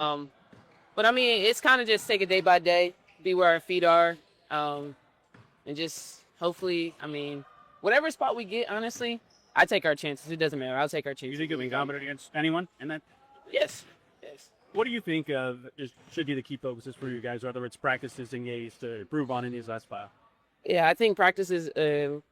Um, but I mean, it's kind of just take it day by day, be where our feet are, um, and just hopefully, I mean, whatever spot we get, honestly, I take our chances. It doesn't matter. I'll take our You chances. think you'll be competent against anyone? And then, Yes. Yes. what do you think should be the key focuses for you guys, whether it's practices and games to improve on in these last five? Yeah, I think practice is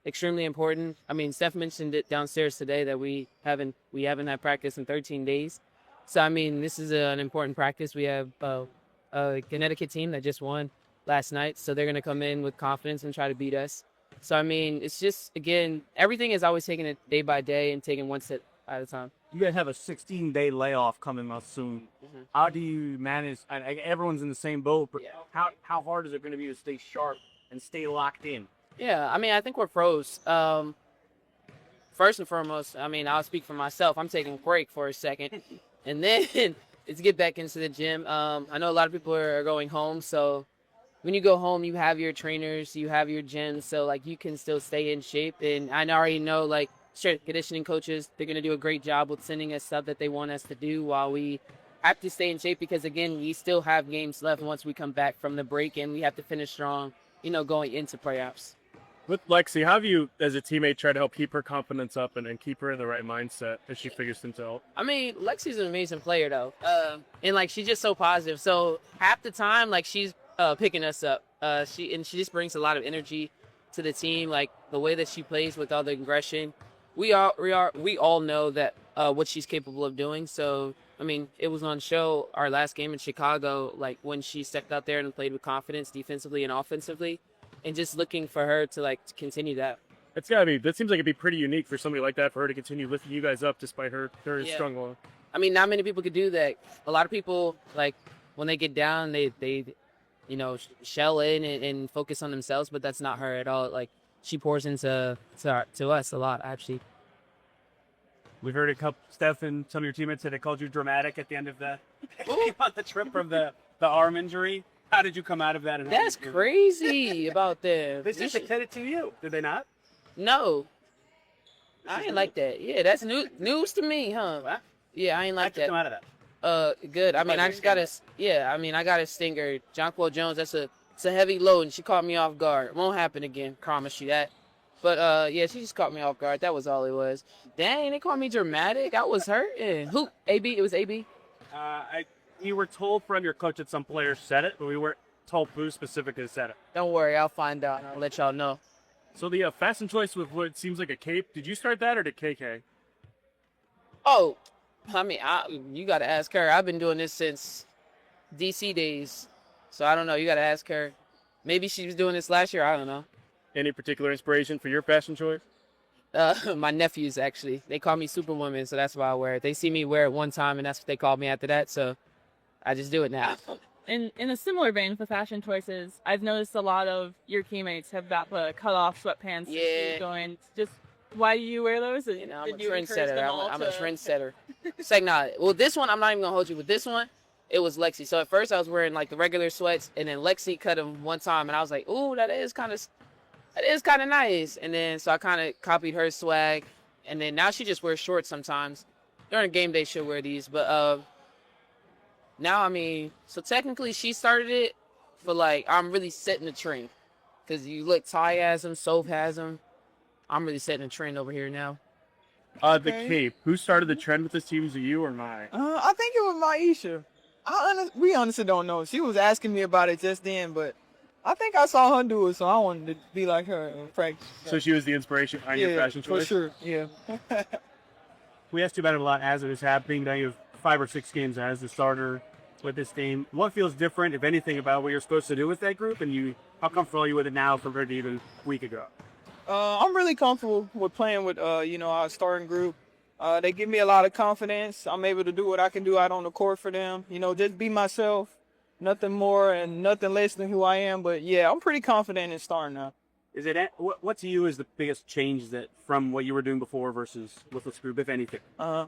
extremely important. I mean, Steph mentioned it downstairs today that we haven't had practice in 13 days. So I mean, this is an important practice. We have a Connecticut team that just won last night, so they're gonna come in with confidence and try to beat us. So I mean, it's just again, everything is always taking it day by day and taking one step at a time. You guys have a 16-day layoff coming up soon. Mm-hmm. How do you manage? Everyone's in the same boat, but Yeah. how hard is it going to be to stay sharp and stay locked in? Yeah, I mean, I think we're pros. First and foremost, I mean, I'll speak for myself. I'm taking a break for a second, and then let's get back into the gym. I know a lot of people are going home, so when you go home, you have your trainers, you have your gym, so like you can still stay in shape. And I already know like strength conditioning coaches, they're gonna do a great job with sending us stuff that they want us to do while we have to stay in shape because again, we still have games left once we come back from the break, and we have to finish strong, going into playoffs. With Lexi, how have you, as a teammate, tried to help keep her confidence up and keep her in the right mindset as she figures things out? I mean, Lexi's an amazing player though, and like she's just so positive. So half the time, like she's picking us up. She just brings a lot of energy to the team. Like the way that she plays with all the aggression, we all know that what she's capable of doing. So I mean, it was on show our last game in Chicago, like when she stepped out there and played with confidence defensively and offensively, and just looking for her to like continue that. That seems like it'd be pretty unique for somebody like that, for her to continue lifting you guys up despite her Yeah. struggle. I mean, not many people could do that. A lot of people, like, when they get down, they shell in and focus on themselves, but that's not her at all. Like, she pours to us a lot, actually. We've heard a couple. Steph and some of your teammates said they called you dramatic at the end of the on the trip from the arm injury. How did you come out of that? And That's crazy about them. They just said it to you. Did they not? No, I ain't like that. Yeah, that's news to me, huh? What? Yeah, I ain't like How'd you come that. out of that? Good. I mean, I just got a, yeah, I mean, I got a stinger. Jonquil Jones, it's a heavy load, and she caught me off guard. Won't happen again, promise you that. But, yeah, she just caught me off guard. That was all it was. Dang, they called me dramatic. I was hurting. Who? AB? It was AB? You were told from your coach that some players said it, but we weren't told who specifically said it. Don't worry, I'll find out, and I'll let y'all know. So the fashion choice with what seems like a cape, did you start that or did KK? Oh, I mean, you got to ask her. I've been doing this since DC days, so I don't know. You got to ask her. Maybe she was doing this last year. I don't know. Any particular inspiration for your fashion choice? My nephews, actually. They call me Superwoman, so that's why I wear it. They see me wear it one time, and that's what they call me after that, so I just do it now. In a similar vein with the fashion choices, I've noticed a lot of your teammates have got the cut-off sweatpants Yeah. going. Just why do you wear those? I'm a Did you encourage trendsetter. them all I'm a to- trendsetter. It's like, nah. Well, this one, I'm not even going to hold you. With this one, it was Lexi. So at first, I was wearing, like, the regular sweats, and then Lexi cut them one time, and I was like, ooh, that is kind of nice. And then, so I kind of copied her swag, and then now she just wears shorts sometimes. During game day, she'll wear these, but, now, I mean, so technically she started it, but like I'm really setting the trend. Cause you look, Ty has them, Soph has them. I'm really setting a trend over here now. The cape. Who started the trend with this team? Was it you or Mai? I think it was Maisha. We honestly don't know. She was asking me about it just then, but I think I saw her do it, so I wanted to be like her in practice. So she was the inspiration behind your fashion choice? for sure. Yeah. We asked you about it a lot as it was happening. Now you have 5 or 6 games as the starter with this team. What feels different, if anything, about what you're supposed to do with that group, and how comfortable are you with it now compared to even a week ago? I'm really comfortable with playing with our starting group. They give me a lot of confidence. I'm able to do what I can do out on the court for them. Just be myself. Nothing more and nothing less than who I am. But yeah, I'm pretty confident in starting now. What to you is the biggest change that from what you were doing before versus with this group, if anything? I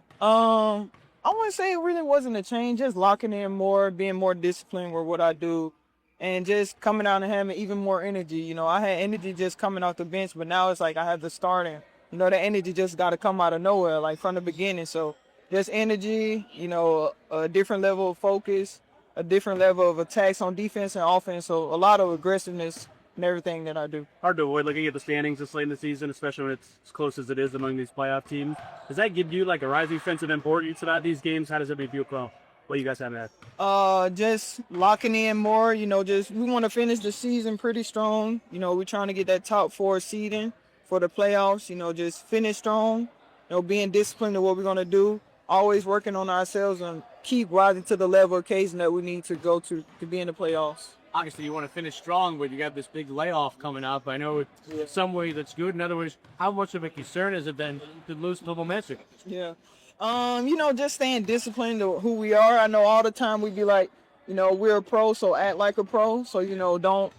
wouldn't say it really wasn't a change. Just locking in more, being more disciplined with what I do, and just coming out and having even more energy. I had energy just coming off the bench, but now it's like I have the starting. The energy just got to come out of nowhere, like from the beginning. So just energy, a different level of focus, a different level of attacks on defense and offense. So a lot of aggressiveness in everything that I do. Hard to avoid looking at the standings this late in the season, especially when it's as close as it is among these playoff teams. Does that give you like a rising sense of importance about these games? How does it make you feel? What you guys have at? Just locking in more, just we want to finish the season pretty strong. We're trying to get that top 4 seeding for the playoffs, just finish strong, being disciplined in what we're going to do, always working on ourselves and keep rising to the level of occasion that we need to go to be in the playoffs. Obviously, you want to finish strong, but you got this big layoff coming up. I know in some ways that's good. In other ways, how much of a concern has it been to lose the momentum? Yeah. Just staying disciplined to who we are. I know all the time we be like, we're a pro, so act like a pro. So, don't,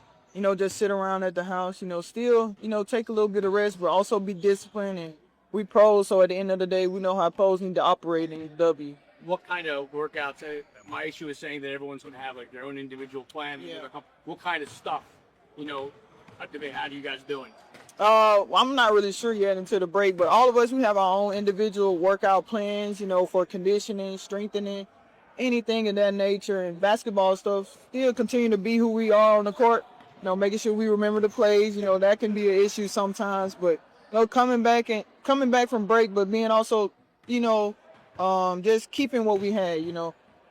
just sit around at the house, still, take a little bit of rest, but also be disciplined. And we pros, so at the end of the day, we know how pros need to operate in W. What kind of workouts? My issue is saying that everyone's going to have like their own individual plan. Yeah. What kind of stuff, how do you guys doing? I'm not really sure yet until the break, but all of us, we have our own individual workout plans, for conditioning, strengthening, anything of that nature. And basketball stuff, still continue to be who we are on the court, making sure we remember the plays, that can be an issue sometimes, but, coming back from break, but being also, just keeping what we had,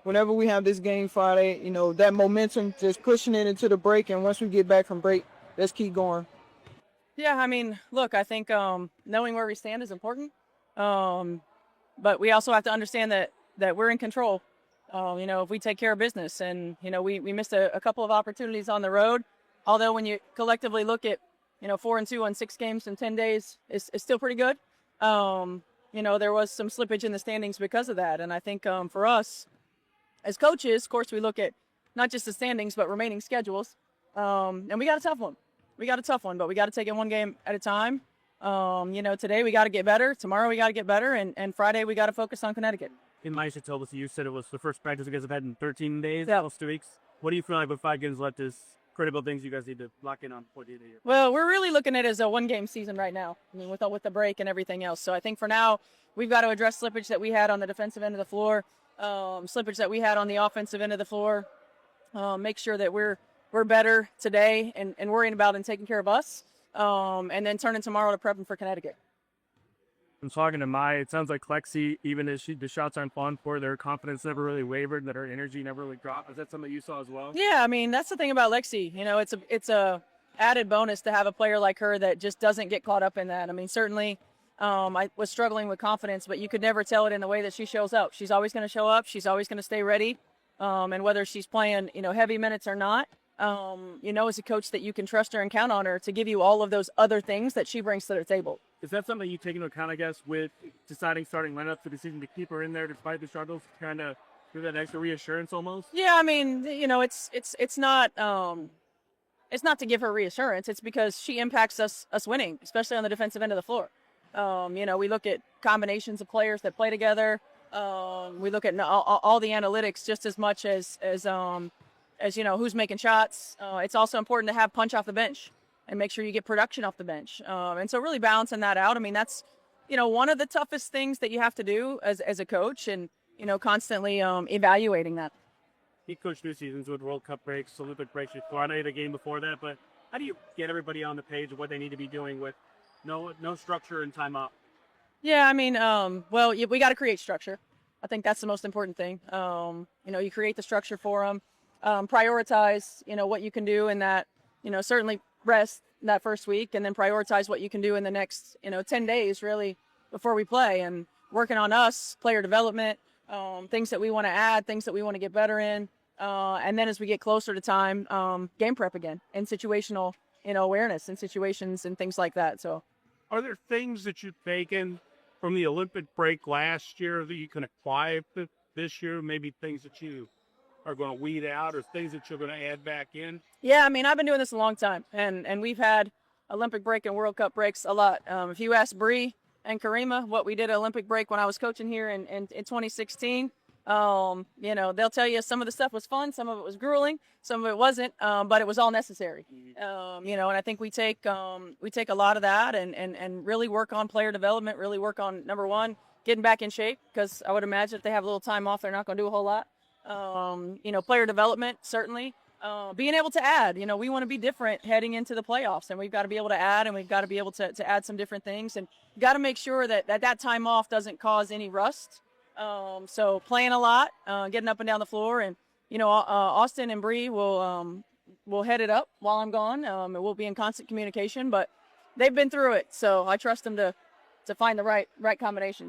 whenever we have this game Friday, that momentum, just pushing it into the break. And once we get back from break, let's keep going. Yeah, I mean, look, I think knowing where we stand is important, but we also have to understand that we're in control. If we take care of business, and we missed a couple of opportunities on the road. Although when you collectively look at 4-2 on 6 games in 10 days, is still pretty good. There was some slippage in the standings because of that, and I think for us as coaches, of course, we look at not just the standings but remaining schedules, and we got a tough one. But we got to take it one game at a time. Today we got to get better. Tomorrow we got to get better. And Friday we got to focus on Connecticut. In Maisha told us, you said it was the first practice you guys have had in 13 days, Yeah. almost 2 weeks. What do you feel like with 5 games left is critical things you guys need to lock in on before the end of the year? Well, we're really looking at it as a one-game season right now. I mean, with the break and everything else. So I think for now we've got to address slippage that we had on the defensive end of the floor, slippage that we had on the offensive end of the floor. Make sure that we're better today and worrying about and taking care of us, and then turning tomorrow to prepping for Connecticut. I'm talking to Mai. It sounds like Lexi, even as the shots aren't falling for her, their confidence never really wavered, that her energy never really dropped. Is that something you saw as well? Yeah, I mean, that's the thing about Lexi. It's a added bonus to have a player like her that just doesn't get caught up in that. I mean, certainly I was struggling with confidence, but you could never tell it in the way that she shows up. She's always going to show up. She's always going to stay ready. And whether she's playing, heavy minutes or not, as a coach that you can trust her and count on her to give you all of those other things that she brings to the table. Is that something you take into account, I guess, with deciding starting lineup for the season to keep her in there despite the struggles, kind of give that extra reassurance almost? Yeah, I mean, it's not to give her reassurance. It's because she impacts us winning, especially on the defensive end of the floor. We look at combinations of players that play together. We look at all the analytics just as much as who's making shots. It's also important to have punch off the bench and make sure you get production off the bench. And so really balancing that out. I mean, that's, one of the toughest things that you have to do as a coach, and, constantly evaluating that. He coached 2 seasons with World Cup breaks, Olympic breaks before. I know you had a game before that, but how do you get everybody on the page of what they need to be doing with no structure and time up? Yeah, I mean, we got to create structure. I think that's the most important thing. You create the structure for them, prioritize, what you can do in that, certainly rest that first week, and then prioritize what you can do in the next, 10 days really before we play, and working on us, player development, things that we want to add, things that we want to get better in. And then as we get closer to time, game prep again, and situational, awareness and situations and things like that. So Are there things that you've taken from the Olympic break last year that you can apply this year? Maybe things that you are going to weed out, or things that you're going to add back in? Yeah, I mean, I've been doing this a long time, and we've had Olympic break and World Cup breaks a lot. If you ask Bree and Karima what we did at Olympic break when I was coaching here in 2016, they'll tell you some of the stuff was fun, some of it was grueling, some of it wasn't, but it was all necessary. And I think we take a lot of that and really work on player development, really work on, number one, getting back in shape, because I would imagine if they have a little time off, they're not going to do a whole lot. Player development, certainly. Being able to add, we want to be different heading into the playoffs, and we've got to be able to add, and we've got to be able to add some different things, and got to make sure that time off doesn't cause any rust. So playing a lot, getting up and down the floor, and Austin and Bree will head it up while I'm gone, and we'll be in constant communication. But they've been through it, so I trust them to find the right combinations.